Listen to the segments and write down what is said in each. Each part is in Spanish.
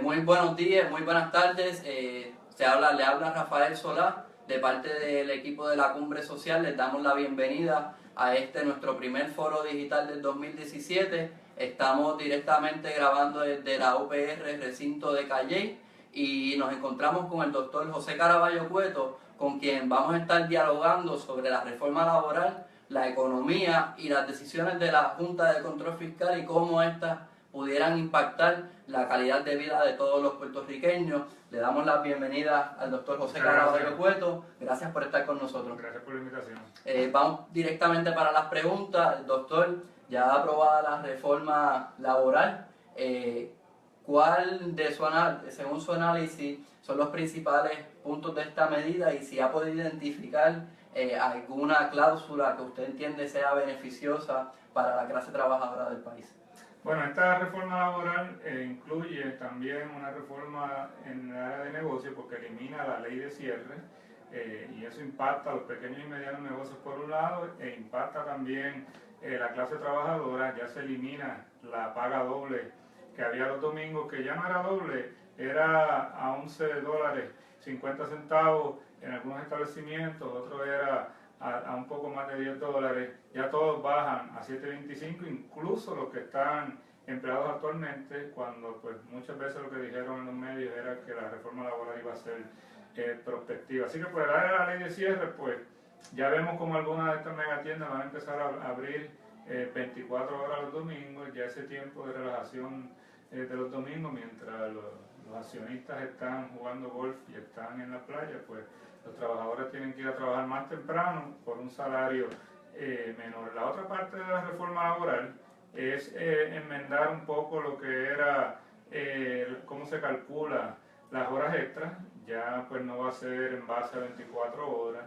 Muy buenos días, muy buenas tardes. Le habla Rafael Solá de parte del equipo de la Cumbre Social. Les damos la bienvenida a nuestro primer foro digital del 2017. Estamos directamente grabando desde la UPR recinto de Calley y nos encontramos con el doctor José Caraballo Cueto, con quien vamos a estar dialogando sobre la reforma laboral, la economía y las decisiones de la Junta de Control Fiscal y cómo estas pudieran impactar la calidad de vida de todos los puertorriqueños. Le damos la bienvenida al doctor José Caraballo Cueto. Gracias por estar con nosotros. Gracias por la invitación. Vamos directamente para las preguntas. Doctor, ya aprobada la reforma laboral, ¿cuál según su análisis son los principales puntos de esta medida y si ha podido identificar alguna cláusula que usted entiende sea beneficiosa para la clase trabajadora del país? Bueno, esta reforma laboral incluye también una reforma en el área de negocio porque elimina la ley de cierre y eso impacta a los pequeños y medianos negocios por un lado e impacta también la clase trabajadora. Ya se elimina la paga doble que había los domingos, que ya no era doble, era a 11 dólares 50 centavos en algunos establecimientos, otro era a un poco más de 10 dólares, ya todos bajan a 7.25, incluso los que están empleados actualmente, cuando pues muchas veces lo que dijeron en los medios era que la reforma laboral iba a ser prospectiva. Así que por el área de la ley de cierre, pues ya vemos como algunas de estas megatiendas van a empezar a abrir 24 horas los domingos, ya ese tiempo de relajación de los domingos, mientras los accionistas están jugando golf y están en la playa, pues los trabajadores tienen que ir a trabajar más temprano por un salario menor. La otra parte de la reforma laboral es enmendar un poco lo que era cómo se calcula las horas extras. Ya pues no va a ser en base a 24 horas.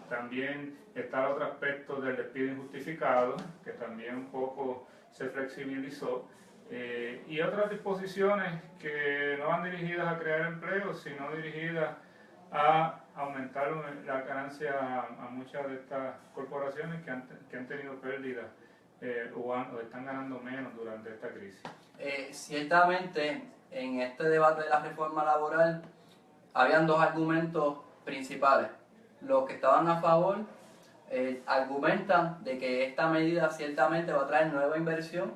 También está el otro aspecto del despido injustificado, que también un poco se flexibilizó. Y otras disposiciones que no van dirigidas a crear empleos, sino dirigidas a aumentar la ganancia a muchas de estas corporaciones que han tenido pérdidas o están ganando menos durante esta crisis. Ciertamente, en este debate de la reforma laboral, habían dos argumentos principales. Los que estaban a favor argumentan de que esta medida ciertamente va a traer nueva inversión,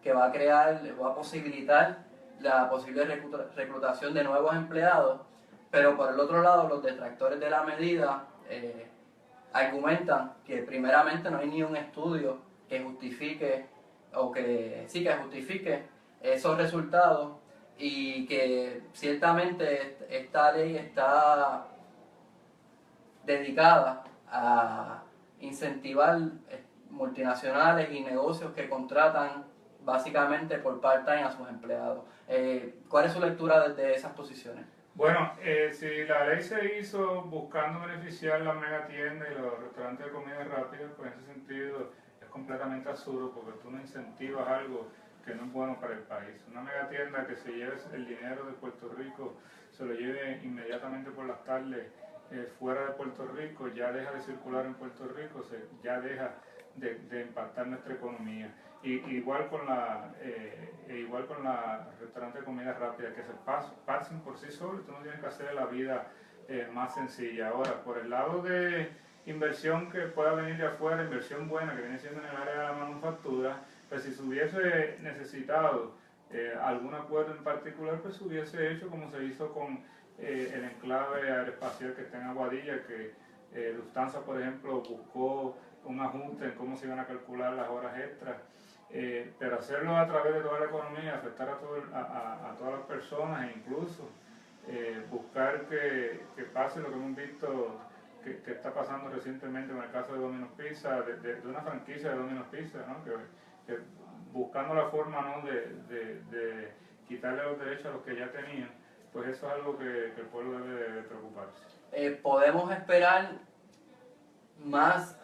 que va a posibilitar la posible reclutación de nuevos empleados, pero por el otro lado los detractores de la medida argumentan que primeramente no hay ni un estudio que justifique esos resultados y que ciertamente esta ley está dedicada a incentivar multinacionales y negocios que contratan básicamente por part-time a sus empleados. ¿Cuál es su lectura desde esas posiciones? Bueno, si la ley se hizo buscando beneficiar las megatiendas y los restaurantes de comida rápida, pues en ese sentido es completamente absurdo porque tú no incentivas algo que no es bueno para el país. Una megatienda que se lleve el dinero de Puerto Rico, se lo lleve inmediatamente por las tardes fuera de Puerto Rico, ya deja de circular en Puerto Rico, ya deja de impactar nuestra economía. Igual con la restaurante de comida rápida, que se pasen por sí solos, tú no tienes que hacer la vida más sencilla. Ahora, por el lado de inversión que pueda venir de afuera, inversión buena que viene siendo en el área de la manufactura, pues si se hubiese necesitado algún acuerdo en particular, pues se hubiese hecho como se hizo con el enclave aeroespacial que está en Aguadilla, que Lufthansa, por ejemplo, buscó un ajuste en cómo se iban a calcular las horas extras, pero hacerlo a través de toda la economía, afectar a todas las personas e incluso buscar que pase lo que hemos visto que está pasando recientemente en el caso de Domino's Pizza, de una franquicia de Domino's Pizza, ¿no? que buscando la forma, ¿no? de quitarle los derechos a los que ya tenían, pues eso es algo que el pueblo debe de preocuparse. ¿Podemos esperar más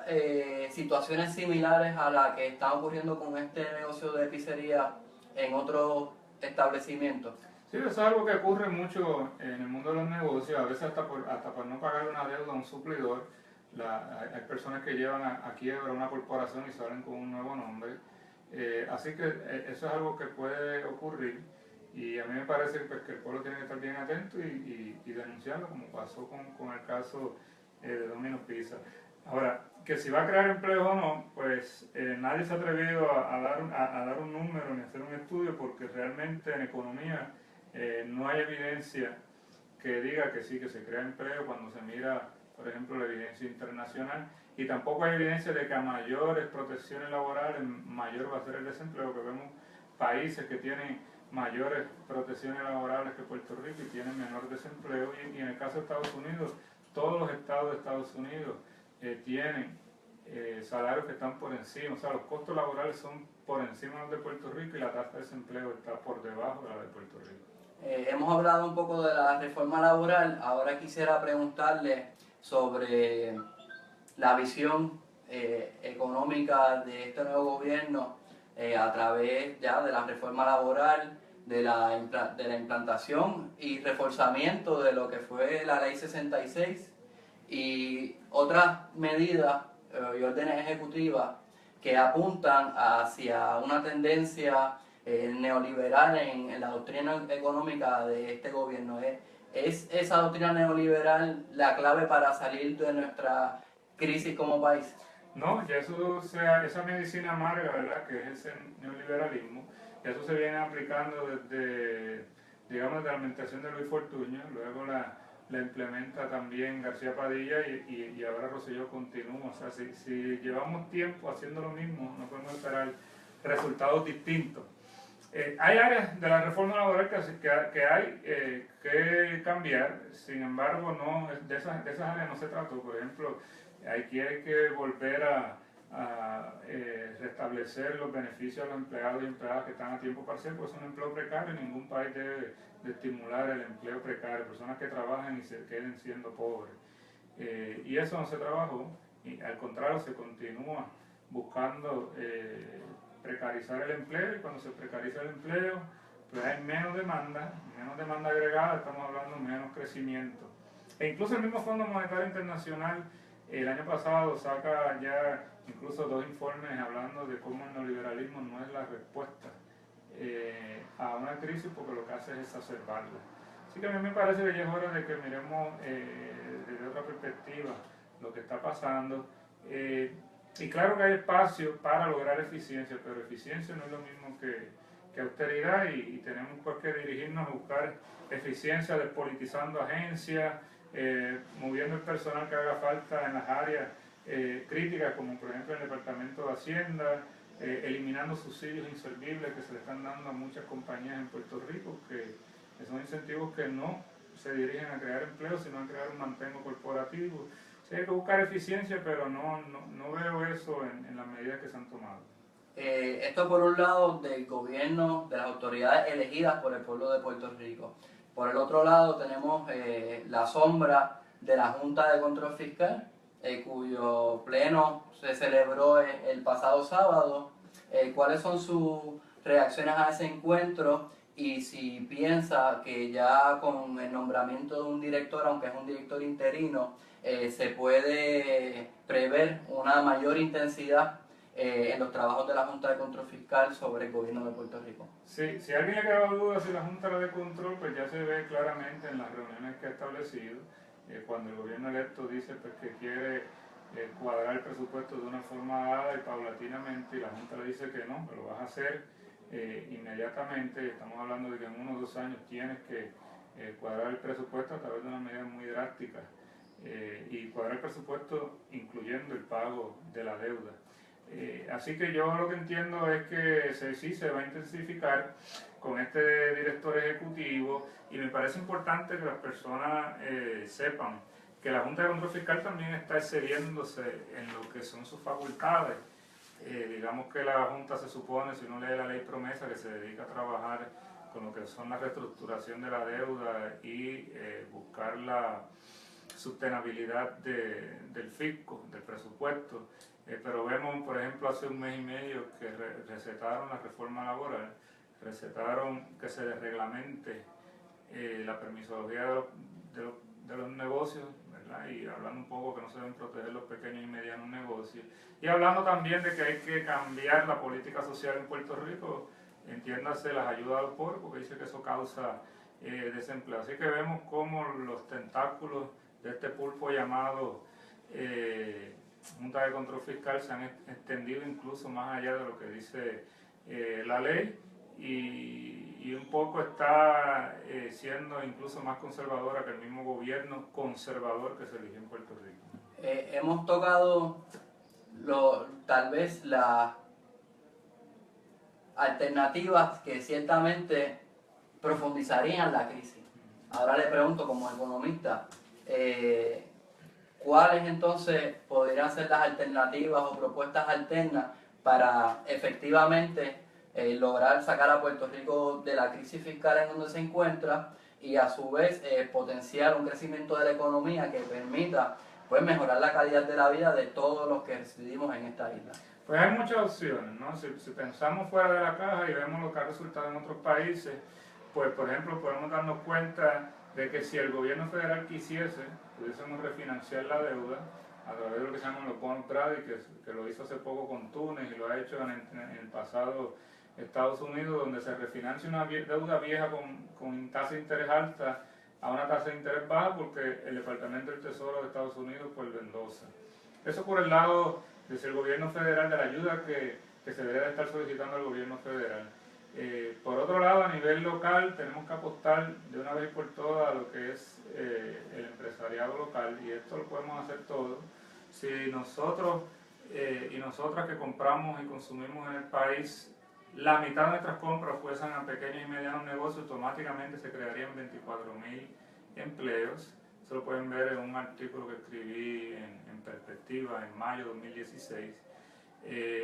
situaciones similares a las que están ocurriendo con este negocio de pizzería en otros establecimientos? Sí, eso es algo que ocurre mucho en el mundo de los negocios, a veces hasta por no pagar una deuda a un suplidor. Hay personas que llevan a quiebra una corporación y salen con un nuevo nombre. Así que eso es algo que puede ocurrir. Y a mí me parece pues, que el pueblo tiene que estar bien atento y denunciarlo, como pasó con el caso de Domino's Pizza. Ahora, que si va a crear empleo o no, pues nadie se ha atrevido a dar un número ni a hacer un estudio, porque realmente en economía no hay evidencia que diga que sí, que se crea empleo cuando se mira, por ejemplo, la evidencia internacional, y tampoco hay evidencia de que a mayores protecciones laborales, mayor va a ser el desempleo, que vemos países que tienen mayores protecciones laborales que Puerto Rico y tienen menor desempleo, y en el caso de Estados Unidos, todos los estados de Estados Unidos tienen salarios que están por encima, o sea, los costos laborales son por encima de los de Puerto Rico y la tasa de desempleo está por debajo de la de Puerto Rico. Hemos hablado un poco de la reforma laboral, ahora quisiera preguntarle sobre la visión económica de este nuevo gobierno a través ya de la reforma laboral, de la implantación y reforzamiento de lo que fue la Ley 66 y otras medidas y órdenes ejecutivas que apuntan hacia una tendencia neoliberal en la doctrina económica de este gobierno. ¿Es esa doctrina neoliberal la clave para salir de nuestra crisis como país? No, ya esa medicina amarga, ¿verdad?, que es ese neoliberalismo, ya eso se viene aplicando desde, digamos, de la administración de Luis Fortuño, luego la implementa también García Padilla y ahora Rosselló continúa. O sea, si llevamos tiempo haciendo lo mismo, no podemos esperar resultados distintos. Hay áreas de la reforma laboral que hay que cambiar, sin embargo, no, de esas áreas no se trató. Por ejemplo, aquí hay que volver a restablecer los beneficios a los empleados y empleadas que están a tiempo parcial, porque es un empleo precario y ningún país debe de estimular el empleo precario, personas que trabajan y se queden siendo pobres. Y eso no se trabajó, y al contrario se continúa buscando precarizar el empleo, y cuando se precariza el empleo, pues hay menos demanda agregada, estamos hablando de menos crecimiento. E incluso el mismo Fondo Monetario Internacional el año pasado saca ya incluso 2 informes hablando de cómo el neoliberalismo no es la respuesta a una crisis, porque lo que hace es exacerbarla. Así que a mí me parece que ya es hora de que miremos desde otra perspectiva lo que está pasando. Y claro que hay espacio para lograr eficiencia, pero eficiencia no es lo mismo que austeridad, y tenemos pues que dirigirnos a buscar eficiencia despolitizando agencias, moviendo el personal que haga falta en las áreas críticas, como por ejemplo el Departamento de Hacienda, eliminando subsidios inservibles que se le están dando a muchas compañías en Puerto Rico, que son incentivos que no se dirigen a crear empleo, sino a crear un mantengo corporativo. Sí, hay que buscar eficiencia, pero no veo eso en las medidas que se han tomado. Esto por un lado del gobierno, de las autoridades elegidas por el pueblo de Puerto Rico. Por el otro lado tenemos la sombra de la Junta de Control Fiscal, cuyo pleno se celebró el pasado sábado. ¿Cuáles son sus reacciones a ese encuentro? Y si piensa que ya con el nombramiento de un director, aunque es un director interino, se puede prever una mayor intensidad en los trabajos de la Junta de Control Fiscal sobre el gobierno de Puerto Rico. Sí, si a alguien le queda duda si la Junta de Control, pues ya se ve claramente en las reuniones que ha establecido, cuando el gobierno electo dice pues, que quiere cuadrar el presupuesto de una forma dada y paulatinamente, y la Junta le dice que no, que lo vas a hacer inmediatamente. Estamos hablando de que en 1 o 2 años tienes que cuadrar el presupuesto a través de unas medidas muy drásticas, y cuadrar el presupuesto incluyendo el pago de la deuda. Así que yo lo que entiendo es que sí se va a intensificar con este director ejecutivo, y me parece importante que las personas sepan que la Junta de Control Fiscal también está excediéndose en lo que son sus facultades. Digamos que la Junta se supone, si uno lee la ley promesa, que se dedica a trabajar con lo que son la reestructuración de la deuda y buscar la sustentabilidad del fisco, del presupuesto. Pero vemos, por ejemplo, hace 1 mes y medio que recetaron la reforma laboral, recetaron que se desreglamente la permisología de los negocios, ¿verdad? Y hablando un poco que no se deben proteger los pequeños y medianos negocios, y hablando también de que hay que cambiar la política social en Puerto Rico, entiéndase las ayudas a los pobres, porque dice que eso causa desempleo. Así que vemos cómo los tentáculos de este pulpo llamado Junta de Control Fiscal se han extendido incluso más allá de lo que dice la ley, y un poco está siendo incluso más conservadora que el mismo gobierno conservador que se eligió en Puerto Rico. Hemos tocado tal vez las alternativas que ciertamente profundizarían la crisis. Ahora le pregunto como economista, ¿cuáles entonces podrían ser las alternativas o propuestas alternas para efectivamente lograr sacar a Puerto Rico de la crisis fiscal en donde se encuentra y a su vez potenciar un crecimiento de la economía que permita pues mejorar la calidad de la vida de todos los que residimos en esta isla? Pues hay muchas opciones, ¿no? Si pensamos fuera de la caja y vemos lo que ha resultado en otros países, pues por ejemplo podemos darnos cuenta de que si el gobierno federal quisiese, pudiésemos refinanciar la deuda a través de lo que se llaman los bond Brady, que lo hizo hace poco con Túnez y lo ha hecho en el pasado Estados Unidos, donde se refinancia una deuda vieja con tasa de interés alta a una tasa de interés baja, porque el Departamento del Tesoro de Estados Unidos pues lo endosa. Eso por el lado desde el gobierno federal, de la ayuda que se debe estar solicitando al gobierno federal. Por otro lado, a nivel local, tenemos que apostar de una vez por todas a lo que es el empresariado local, y esto lo podemos hacer todos. Si nosotros y nosotras que compramos y consumimos en el país, la mitad de nuestras compras fuesen a pequeños y medianos negocios, automáticamente se crearían 24.000 empleos. Eso lo pueden ver en un artículo que escribí en Perspectiva en mayo de 2016.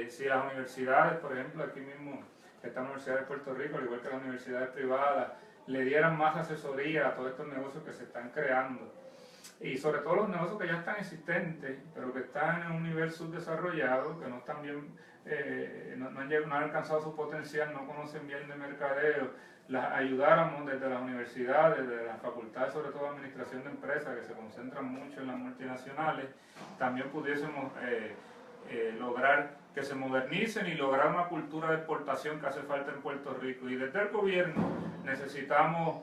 Si las universidades, por ejemplo, aquí mismo, esta Universidad de Puerto Rico, al igual que las universidades privadas, le dieran más asesoría a todos estos negocios que se están creando, y sobre todo los negocios que ya están existentes, pero que están en un nivel subdesarrollado, que no están bien, no han alcanzado su potencial, no conocen bien de mercadeo, las ayudáramos desde las universidades, desde las facultades, sobre todo de administración de empresas, que se concentran mucho en las multinacionales, también pudiésemos lograr que se modernicen y lograr una cultura de exportación que hace falta en Puerto Rico. Y desde el gobierno necesitamos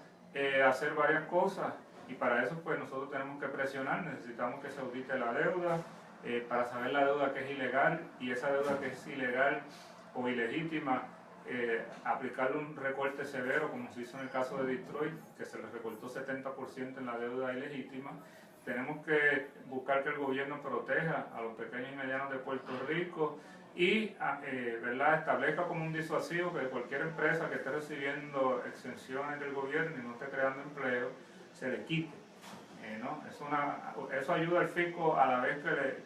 hacer varias cosas, y para eso pues nosotros tenemos que presionar, necesitamos que se audite la deuda, para saber la deuda que es ilegal, y esa deuda que es ilegal o ilegítima, aplicarle un recorte severo, como se hizo en el caso de Detroit, que se le recortó 70% en la deuda ilegítima. Tenemos que buscar que el gobierno proteja a los pequeños y medianos de Puerto Rico y ¿verdad?, establezca como un disuasivo que cualquier empresa que esté recibiendo exenciones del gobierno y no esté creando empleo, se le quite. ¿No? Eso ayuda al fisco, a la vez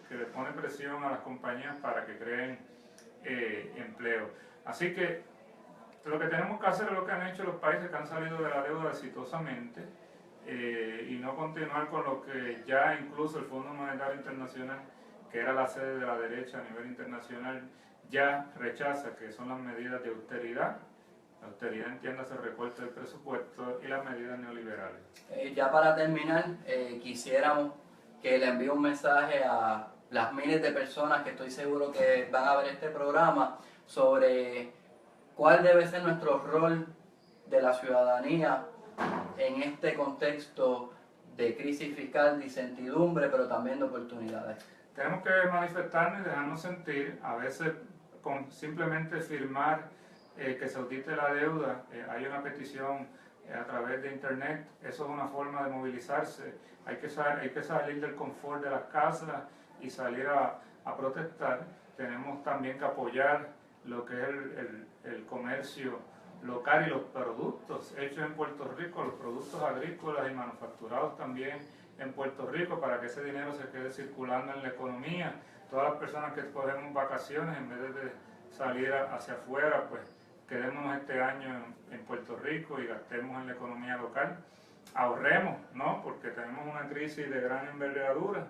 que le pone presión a las compañías para que creen empleo. Así que lo que tenemos que hacer es lo que han hecho los países que han salido de la deuda exitosamente, y no continuar con lo que ya incluso el Fondo Monetario Internacional, que era la sede de la derecha a nivel internacional, ya rechaza, que son las medidas de austeridad. La austeridad, entiéndase, el recorte del presupuesto, y las medidas neoliberales. Ya para terminar, quisiéramos que le envíe un mensaje a las miles de personas que estoy seguro que van a ver este programa sobre cuál debe ser nuestro rol de la ciudadanía en este contexto de crisis fiscal, de incertidumbre, pero también de oportunidades. Tenemos que manifestarnos y dejarnos sentir, a veces con simplemente firmar que se audite la deuda. Hay una petición a través de internet, eso es una forma de movilizarse. Hay que salir del confort de las casas y salir a protestar. Tenemos también que apoyar lo que es el comercio local y los productos hechos en Puerto Rico, los productos agrícolas y manufacturados también en Puerto Rico, para que ese dinero se quede circulando en la economía. Todas las personas que cogemos vacaciones, en vez de salir hacia afuera, pues quedémonos este año en Puerto Rico y gastemos en la economía local. Ahorremos, ¿no?, porque tenemos una crisis de gran envergadura,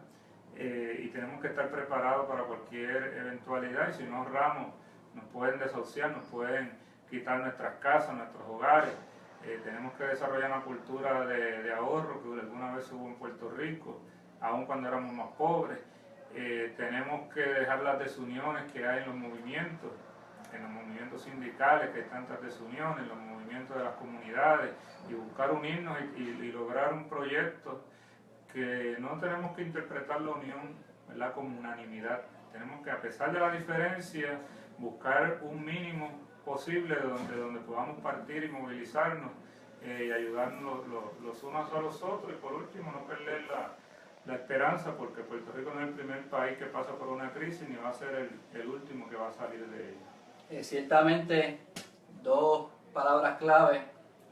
y tenemos que estar preparados para cualquier eventualidad, y si no ahorramos nos pueden desahuciar, nos pueden quitar nuestras casas, nuestros hogares. Tenemos que desarrollar una cultura de ahorro que alguna vez hubo en Puerto Rico, aun cuando éramos más pobres. Tenemos que dejar las desuniones que hay en los movimientos. en los movimientos sindicales que hay tantas desuniones, en los movimientos de las comunidades, y buscar unirnos y lograr un proyecto que no tenemos que interpretar la unión, ¿verdad?, como unanimidad. Tenemos que, a pesar de la diferencia, buscar un mínimo posible donde podamos partir y movilizarnos y ayudarnos los unos a los otros, y por último no perder la esperanza, porque Puerto Rico no es el primer país que pasa por una crisis ni va a ser el último que va a salir de ella. Ciertamente, dos palabras clave: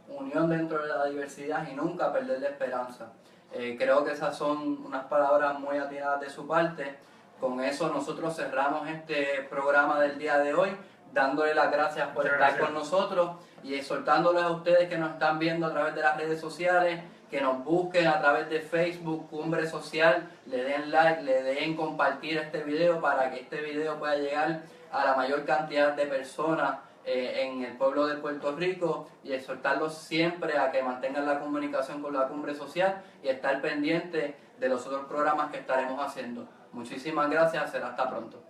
unión dentro de la diversidad y nunca perder la esperanza. Creo que esas son unas palabras muy atinadas de su parte. Con eso nosotros cerramos este programa del día de hoy, dándole las gracias por estar con nosotros y exhortándoles a ustedes que nos están viendo a través de las redes sociales, que nos busquen a través de Facebook, Cumbre Social, le den like, le den compartir este video para que este video pueda llegar a la mayor cantidad de personas en el pueblo de Puerto Rico, y exhortarlos siempre a que mantengan la comunicación con la Cumbre Social y estar pendientes de los otros programas que estaremos haciendo. Muchísimas gracias, será hasta pronto.